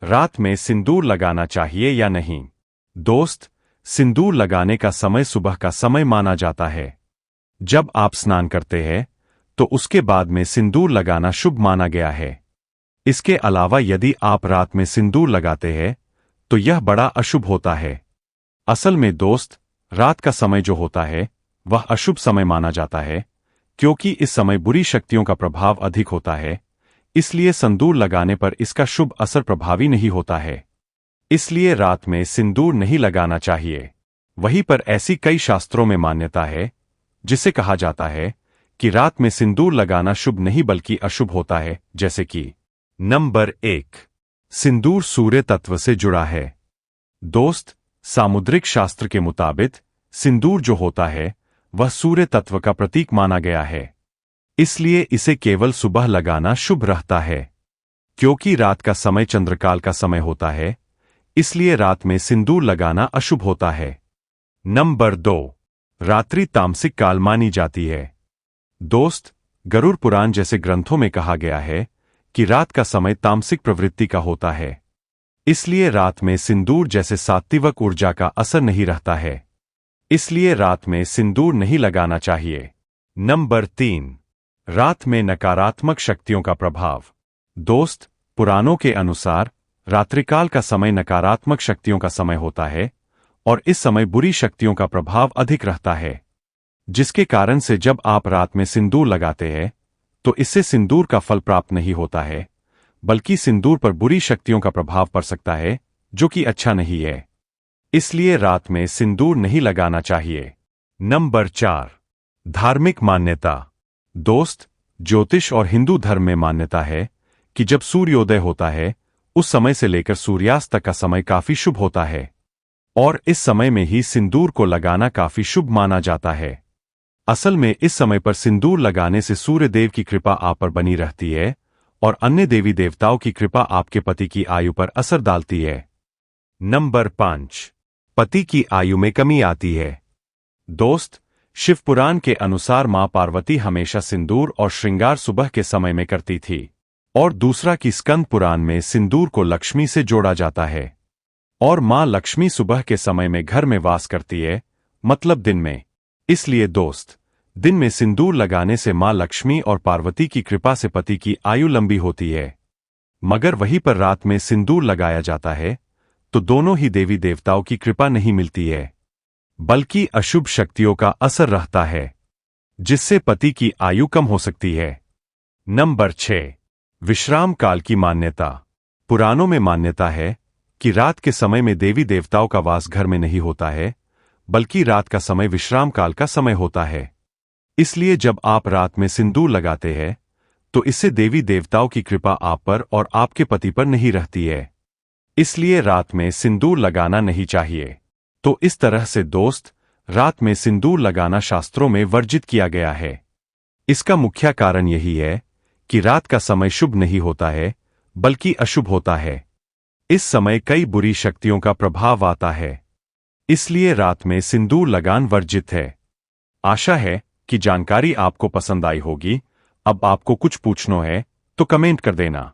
रात में सिंदूर लगाना चाहिए या नहीं? दोस्त, सिंदूर लगाने का समय सुबह का समय माना जाता है। जब आप स्नान करते हैं तो उसके बाद में सिंदूर लगाना शुभ माना गया है। इसके अलावा यदि आप रात में सिंदूर लगाते हैं तो यह बड़ा अशुभ होता है। असल में दोस्त, रात का समय जो होता है वह अशुभ समय माना जाता है, क्योंकि इस समय बुरी शक्तियों का प्रभाव अधिक होता है। इसलिए सिंदूर लगाने पर इसका शुभ असर प्रभावी नहीं होता है। इसलिए रात में सिंदूर नहीं लगाना चाहिए। वहीं पर ऐसी कई शास्त्रों में मान्यता है जिसे कहा जाता है कि रात में सिंदूर लगाना शुभ नहीं बल्कि अशुभ होता है। जैसे कि नंबर 1, सिंदूर सूर्य तत्व से जुड़ा है। दोस्त, सामुद्रिक शास्त्र के मुताबिक सिंदूर जो होता है वह सूर्य तत्व का प्रतीक माना गया है। इसलिए इसे केवल सुबह लगाना शुभ रहता है। क्योंकि रात का समय चंद्रकाल का समय होता है, इसलिए रात में सिंदूर लगाना अशुभ होता है। नंबर 2, रात्रि तामसिक काल मानी जाती है। दोस्त, गरुड़ पुराण जैसे ग्रंथों में कहा गया है कि रात का समय तामसिक प्रवृत्ति का होता है। इसलिए रात में सिंदूर जैसे सात्विक ऊर्जा का असर नहीं रहता है। इसलिए रात में सिंदूर नहीं लगाना चाहिए। नंबर 3, रात में नकारात्मक शक्तियों का प्रभाव। दोस्त, पुराणों के अनुसार रात्रिकाल का समय नकारात्मक शक्तियों का समय होता है और इस समय बुरी शक्तियों का प्रभाव अधिक रहता है, जिसके कारण से जब आप रात में सिंदूर लगाते हैं तो इससे सिंदूर का फल प्राप्त नहीं होता है, बल्कि सिंदूर पर बुरी शक्तियों का प्रभाव पड़ सकता है, जो कि अच्छा नहीं है। इसलिए रात में सिंदूर नहीं लगाना चाहिए। नंबर 4, धार्मिक मान्यता। दोस्त, ज्योतिष और हिंदू धर्म में मान्यता है कि जब सूर्योदय होता है उस समय से लेकर सूर्यास्त तक का समय काफी शुभ होता है और इस समय में ही सिंदूर को लगाना काफी शुभ माना जाता है। असल में इस समय पर सिंदूर लगाने से सूर्य देव की कृपा आप पर बनी रहती है और अन्य देवी देवताओं की कृपा आपके पति की आयु पर असर डालती है। नंबर 5, पति की आयु में कमी आती है। दोस्त, शिव पुराण के अनुसार मां पार्वती हमेशा सिंदूर और श्रृंगार सुबह के समय में करती थी और दूसरा कि स्कंद पुराण में सिंदूर को लक्ष्मी से जोड़ा जाता है और मां लक्ष्मी सुबह के समय में घर में वास करती है, मतलब दिन में। इसलिए दोस्त, दिन में सिंदूर लगाने से मां लक्ष्मी और पार्वती की कृपा से पति की आयु लंबी होती है। मगर वहीं पर रात में सिंदूर लगाया जाता है तो दोनों ही देवी देवताओं की कृपा नहीं मिलती है, बल्कि अशुभ शक्तियों का असर रहता है, जिससे पति की आयु कम हो सकती है। नंबर 6, विश्राम काल की मान्यता। पुराणों में मान्यता है कि रात के समय में देवी देवताओं का वास घर में नहीं होता है, बल्कि रात का समय विश्राम काल का समय होता है। इसलिए जब आप रात में सिंदूर लगाते हैं तो इससे देवी देवताओं की कृपा आप पर और आपके पति पर नहीं रहती है। इसलिए रात में सिंदूर लगाना नहीं चाहिए। तो इस तरह से दोस्त, रात में सिंदूर लगाना शास्त्रों में वर्जित किया गया है। इसका मुख्य कारण यही है कि रात का समय शुभ नहीं होता है, बल्कि अशुभ होता है। इस समय कई बुरी शक्तियों का प्रभाव आता है। इसलिए रात में सिंदूर लगाना वर्जित है। आशा है कि जानकारी आपको पसंद आई होगी। अब आपको कुछ पूछना है तो कमेंट कर देना।